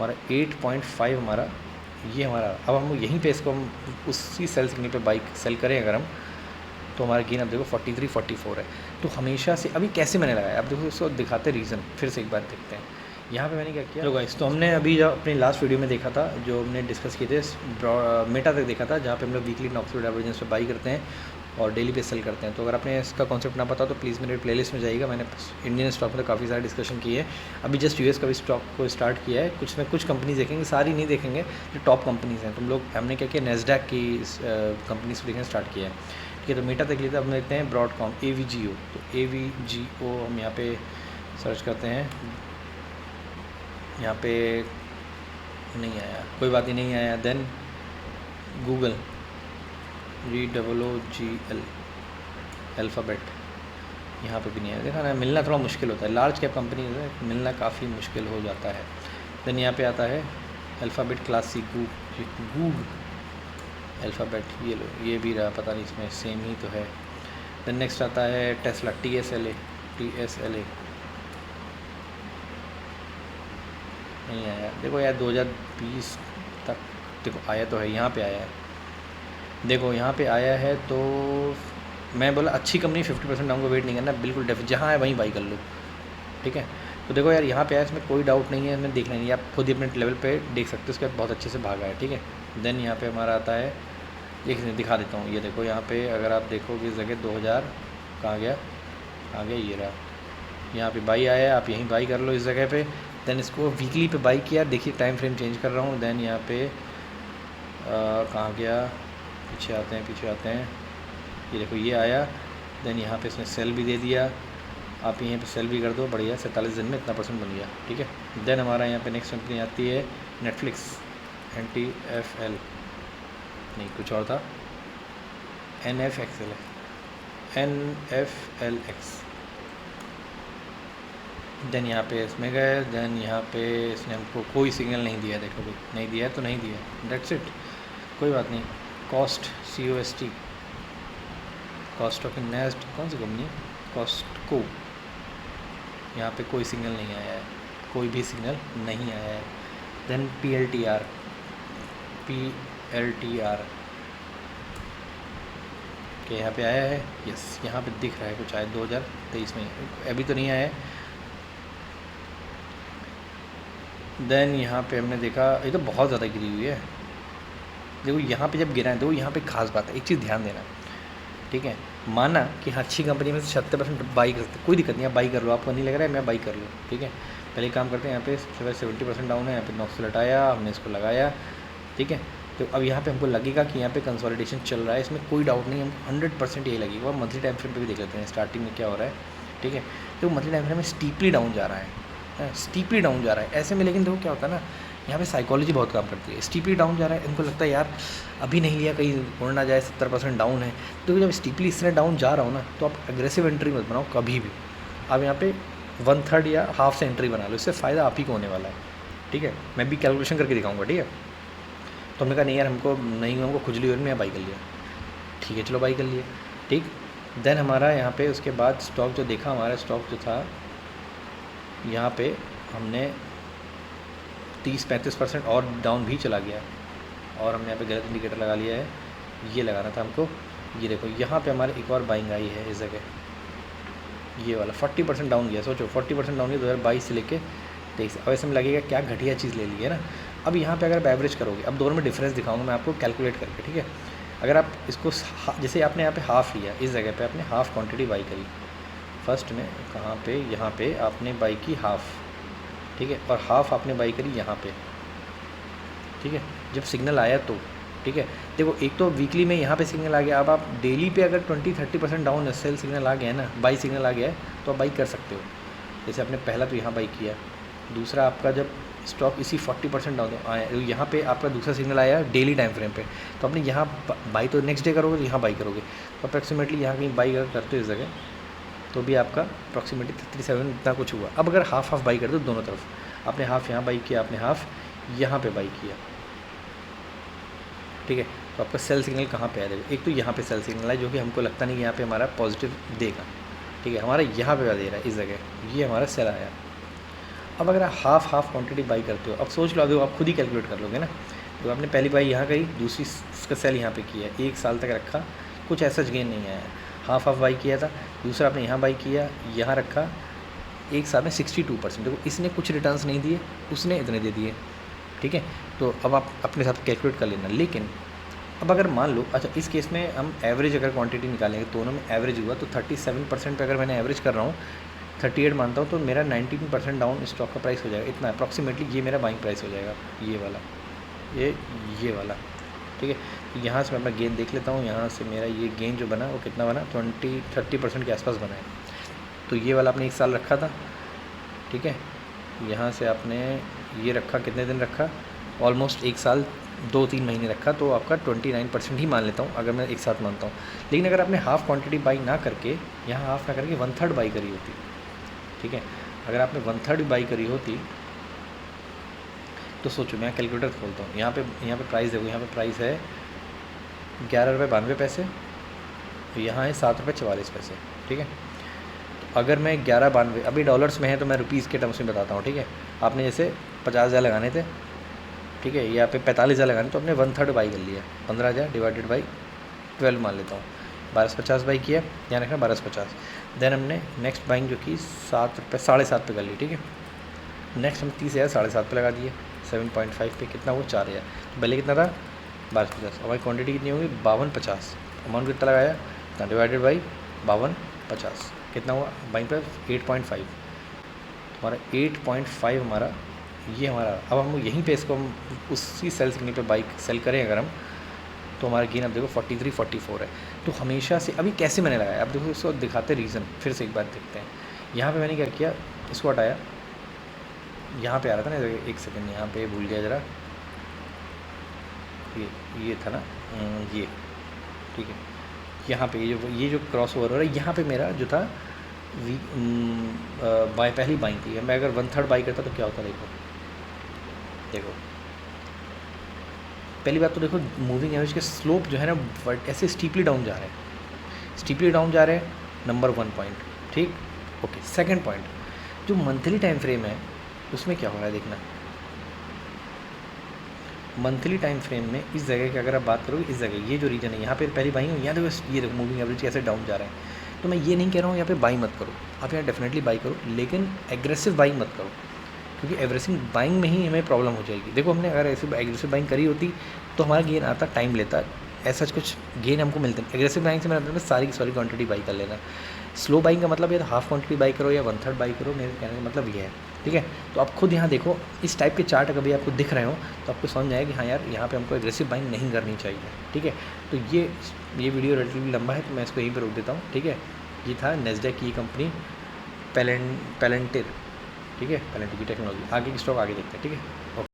हमारा 8.5 हमारा ये हमारा। अब हम यहीं पे इसको हम उसी सेल सिग्नल पे बाइक सेल करें अगर हम, तो हमारा गेन अब देखो 43-44 है। तो हमेशा से अभी कैसे मैंने लगाया, अब देखो उसको दिखाते रीज़न, फिर से एक बार देखते हैं। यहाँ पे मैंने क्या किया, लो गाइस, तो हमने अभी जब अपने लास्ट वीडियो में देखा था, जो हमने डिस्कस किए थे मेटा तक देखा था, जहाँ पे हम लोग वीकली नॉक्सिल डाइवर्जेंस पे बाई करते हैं और डेली पे सेल करते हैं। तो अगर आपने इसका कॉन्सेप्ट ना पता तो प्लीज़ मेरे प्लेलिस्ट में जाइएगा, मैंने इंडियन स्टॉक में तो काफ़ी सारे डिस्कशन किए हैं। अभी जस्ट यूएस का भी स्टॉक को स्टार्ट किया है, कुछ में कुछ कंपनीज देखेंगे, सारी नहीं देखेंगे, जो टॉप कंपनीज़ हैं। तुम लोग हमने क्या किया, नेस्डैक की कंपनीज को देखना स्टार्ट किया है। ठीक है, तो मेटा तक लिए हम देखते हैं ब्रॉडकॉम AVGO। तो AVGO हम यहाँ पे सर्च करते हैं, यहाँ पे नहीं आया, कोई बात ही नहीं आया। देन गूगल GOOGL अल्फ़ाबेट, यहाँ पे भी नहीं आया। देखा ना, मिलना थोड़ा मुश्किल होता है, लार्ज कैप कंपनी में मिलना काफ़ी मुश्किल हो जाता है। देन यहाँ पे आता है अल्फ़ाबेट क्लासिक, गूग अल्फ़ाबेट, ये लो, ये भी रहा, पता नहीं इसमें सेम ही तो है। देन नेक्स्ट आता है टेस्ला, TSLA नहीं आया। देखो यार 2020 तक देखो आया तो है, यहाँ पे आया है, देखो यहाँ पे आया है। तो मैं बोला अच्छी कंपनी 50% डाउन को वेट नहीं करना, बिल्कुल जहाँ है वहीं बाई कर लो। ठीक है, तो देखो यार यहाँ पे आया, इसमें कोई डाउट नहीं है, इसमें देखना नहीं है, आप खुद ही अपने लेवल पे देख सकते हो, उसके बाद बहुत अच्छे से भागा है। ठीक है, देन यहाँ पे हमारा आता है, दिखा देता हूँ, ये देखो यहाँ पे अगर आप देखोगे इस जगह 2000 कहाँ गया, ये रहा, यहाँ पे बाई आया है, आप यहीं बाई कर लो इस जगह पे। देन इसको वीकली पे बाई किया, देखिए टाइम फ्रेम चेंज कर रहा हूँ। देन यहाँ पे कहाँ गया, पीछे आते हैं, ये देखो ये आया। देन यहाँ पे इसने सेल भी दे दिया, आप यहीं पे सेल भी कर दो, बढ़िया, 47 दिन में इतना परसेंट बन गया। ठीक है, देन हमारा यहाँ पे नेक्स्ट कंपनी आती है नेटफ्लिक्स, NTFL नहीं, कुछ और था, NFLX। देन यहाँ पे इसमें गए, देन यहाँ पे इसने हमको कोई सिग्नल नहीं दिया, देखो भाई, नहीं दिया है तो नहीं दिया, डेट्स इट, कोई बात नहीं। COST कॉस्ट ऑफ नेस्ट, कौन सी कंपनी है, कॉस्टको, यहाँ पे कोई सिग्नल नहीं आया है, कोई भी सिग्नल नहीं आया है। देन PLTR के यहाँ पे आया है, यस, यहाँ पे दिख रहा है कुछ आया 2023 में, अभी तो नहीं आया है। देन यहाँ पे हमने देखा, ये तो बहुत ज़्यादा गिरी हुई है, देखो यहाँ पे जब गिरा है, देखो यहाँ पे खास बात है, एक चीज़ ध्यान देना। ठीक है, माना कि हाँ अच्छी कंपनी में से 76% बाई कर सकते, कोई दिक्कत नहीं, आप बाई कर लो, आपको नहीं लग रहा है मैं बाई कर लूँ। ठीक है, पहले काम करते हैं, यहाँ पे 70% डाउन है, यहाँ पे नॉक्सिल हटाया, हमने इसको लगाया। ठीक है, तो अब यहाँ पे हमको लगेगा कि यहाँ पे कंसोलिडेशन चल रहा है, इसमें कोई डाउट नहीं, हमको 100% यही लगेगा। और मंथली टाइम फ्रेम पे भी देख लेते हैं स्टार्टिंग में क्या हो रहा है। ठीक है, तो मंथली टाइम फ्रेम में स्टीपली डाउन जा रहा है, स्टीपली डाउन जा रहा है ऐसे में, लेकिन देखो क्या होता है ना, यहाँ पे साइकोलॉजी बहुत काम करती है। स्टीपली डाउन जा रहा है, इनको लगता है यार अभी नहीं लिया, कहीं उड़ ना जाए, 70% डाउन है। तो जब स्टीपली इस तरह डाउन जा रहा हो ना, तो आप एग्रेसिव एंट्री मत बनाओ कभी भी, आप यहाँ पे 1/3 या हाफ से एंट्री बना लो, इससे फ़ायदा आप ही को होने वाला है। ठीक है, मैं भी कैलकुलेशन करके दिखाऊंगा। ठीक है, तो हमने कहा नहीं यार हमको खुजली हो रही, मैं बाई कर लिया। ठीक है, चलो बाई कर लिए। ठीक, देन हमारा यहाँ पे उसके बाद स्टॉक जो देखा, हमारा स्टॉक जो था यहाँ पे हमने 30-35% और डाउन भी चला गया, और हमने यहाँ पे गलत इंडिकेटर लगा लिया है, ये लगाना था हमको। ये देखो यहाँ पे हमारे एक और बाइंग आई है इस जगह, ये वाला 40% डाउन गया, सोचो 40% डाउन गया 2022 से लेके 23। अब ऐसे में लगेगा क्या घटिया चीज़ ले ली है ना। अब यहाँ पे अगर आप एवरेज करोगे, अब दोनों में डिफरेंस दिखाऊंगा मैं आपको कैलकुलेट करके। ठीक है, अगर आप इसको जैसे आपने यहाँ पे हाफ़ लिया, इस जगह पे आपने हाफ़ क्वांटिटी बाई करी, फर्स्ट में कहाँ पे, यहाँ पे आपने बाई की हाफ़। ठीक है, और हाफ़ आपने बाई करी यहाँ पे। ठीक है, जब सिग्नल आया तो ठीक है, देखो एक तो वीकली में यहाँ पे सिग्नल आ गया, अब आप डेली पे अगर 20-30% डाउन सेल सिग्नल आ गया है ना, बाई सिग्नल आ गया है, तो आप बाई कर सकते हो। जैसे आपने पहला तो यहाँ बाई किया, दूसरा आपका जब स्टॉक इसी 40% डाउन आया, यहाँ पे आपका दूसरा सिग्नल आया डेली टाइम फ्रेम पे, तो अपने यहाँ बाई तो नेक्स्ट डे करोगे, यहाँ बाई करोगे, तो अप्रॉक्सीमेटली यहाँ कहीं बाई अगर करते हो इस जगह, तो भी आपका अप्रॉक्सीमेटली 37 इतना कुछ हुआ। अब अगर हाफ बाई कर दो दोनों तरफ, आपने हाफ़ यहाँ बाई किया, आपने हाफ़ यहाँ पे बाई किया। ठीक है, तो आपका सेल सिग्नल कहाँ पे आया, देखो एक तो यहाँ पे सेल सिग्नल है, जो कि हमको लगता नहीं कि यहाँ पे हमारा पॉजिटिव देगा। ठीक है, हमारा यहाँ पे दे रहा है इस जगह, ये हमारा सेल आया। अब अगर आप हाफ क्वांटिटी बाई करते हो, अब सोच लो, अभी आप खुद ही कैलकुलेट कर लोगे ना। तो आपने पहली बाई यहाँ करी, दूसरी इसका सेल यहाँ पे किया, 1 साल तक रखा, कुछ ऐसा गेन नहीं आया। हाफ बाई किया था, दूसरा आपने यहाँ बाई किया, यहाँ रखा, 1 साल में 62%। देखो इसने कुछ रिटर्न्स नहीं दिए, उसने इतने दे दिए, ठीक है। तो अब आप अपने हिसाब से कैलकुलेट कर लेना। लेकिन अब अगर मान लो, अच्छा इस केस में हम एवरेज अगर क्वांटिटी निकालेंगे, दोनों में एवरेज हुआ तो 37% पे अगर मैंने एवरेज कर रहा हूँ, 38 मानता हूँ, तो मेरा 19% डाउन स्टॉक का प्राइस हो जाएगा, इतना अप्रॉक्सीमेटली ये मेरा बाइंग प्राइस हो जाएगा, ये वाला, ये वाला, ठीक है। तो यहाँ से मैं अपना गेन देख लेता हूँ, यहाँ से मेरा ये गेन जो बना वो कितना बना, 20-30% के आसपास बना है। तो ये वाला आपने 1 साल रखा था, ठीक है। यहाँ से आपने ये रखा, कितने दिन रखा, ऑलमोस्ट 1 साल 2-3 महीने रखा, तो आपका 29% ही मान लेता हूँ अगर मैं एक साथ मानता हूँ। लेकिन अगर आपने हाफ़ क्वांटिटी बाई ना करके, यहाँ हाफ़ ना करके 1/3 बाई करी होती, ठीक है, अगर आपने 1/3 बाई करी होती तो सोचो, मैं कैलकुलेटर खोलता हूँ, यहाँ पे प्राइस देखो, यहाँ पे प्राइस है 11 रुपये 92 पैसे, यहाँ है 7 रुपये 44 पैसे, ठीक है। अगर मैं 11.92, अभी डॉलर्स में है तो मैं रुपीज़ के टर्म्स में बताता हूँ, ठीक है। आपने जैसे 50,000 लगाने थे, ठीक है, यहाँ पे 45,000 लगाने, तो आपने 1/3 बाई कर लिया, 15,000 डिवाइडेड बाई 12 मान लेता हूँ, 1250 बाई किया, यहाँ रखना 1250। देन हमने नेक्स्ट बाइंग जो की 7 रुपये 7.5 पे कर ली, ठीक है। नेक्स्ट हम 30,000 7.5 पे लगा दिए, 7.5 पे कितना वो 4,000, तो पहले कितना था 1250, हमारी क्वान्टिटी कितनी होगी 5250, अमाउंट कितना लगाया इतना, डिवाइडेड बाई 5250 कितना हुआ बाइंग प्राइस 8.5, हमारा 8.5 हमारा ये हमारा। अब हम यहीं पे इसको हम उसी सेल सिग्नल पे बाइक सेल करें अगर हम, तो हमारा गेन अब देखो 43-44 है। तो हमेशा से अभी कैसे मैंने लगाया, अब देखो इसको दिखाते रीज़न, फिर से एक बार देखते हैं। यहाँ पे मैंने क्या किया, इसको हटाया, यहाँ पे आ रहा था ना, एक सेकंड यहाँ पे भूल गया ज़रा, ये था ना, ये, ठीक है। यहाँ पे ये जो क्रॉस ओवर हो रहा है, यहाँ पे मेरा जो था बाय पहली बाइंग थी, मैं अगर 1/3 बाई करता तो क्या होता, देखो पहली बात तो देखो मूविंग एवरेज के स्लोप जो है ना ऐसे स्टीपली डाउन जा रहे हैं, स्टीपली डाउन जा रहे हैं, नंबर 1 पॉइंट, ठीक, ओके। सेकंड पॉइंट, जो मंथली टाइम फ्रेम है उसमें क्या हो रहा है देखना, मंथली टाइम फ्रेम में इस जगह की अगर आप बात करोगे, इस जगह ये जो रीजन है यहाँ पे पहली बाइंग है, यहाँ देखो ये देखो मूविंग एवरेज कैसे डाउन जा रहा है। तो मैं ये नहीं कह रहा हूँ यहाँ पे बाई मत करो, आप यहाँ डेफिनेटली बाई करो, लेकिन एग्रेसिव बाइंग मत करो, क्योंकि एग्रेसिव बाइंग में ही हमें प्रॉब्लम हो जाएगी। देखो हमने अगर ऐसे एग्रेसिव बाइंग करी होती तो हमारा गेन आता, टाइम लेता, ऐसा कुछ गेन हमको मिलते हैं। एग्रेसिव बाइंग से मैंने मतलब सारी क्वांटिटी बाई कर लेना। स्लो बाइंग का मतलब ये तो हाफ क्वांटिटी बाई करो या 1/3 बाई करो, मेरे कहने का मतलब ये है, ठीक है। तो आप खुद यहाँ देखो, इस टाइप के चार्ट कभी आपको दिख रहे हो तो आपको समझ आएगा कि हाँ यार यहाँ पे हमको एग्रेसिव बाइंग नहीं करनी चाहिए, ठीक है। तो ये वीडियो रिलेटिवली लंबा है तो मैं इसको यहीं पर रोक देता हूँ, ठीक है। ये था नेस्डैक की कंपनी पैलेंटिर, ठीक है, पैलेंटिर की टेक्नोलॉजी। आगे की स्टॉक आगे देखते हैं, ठीक है।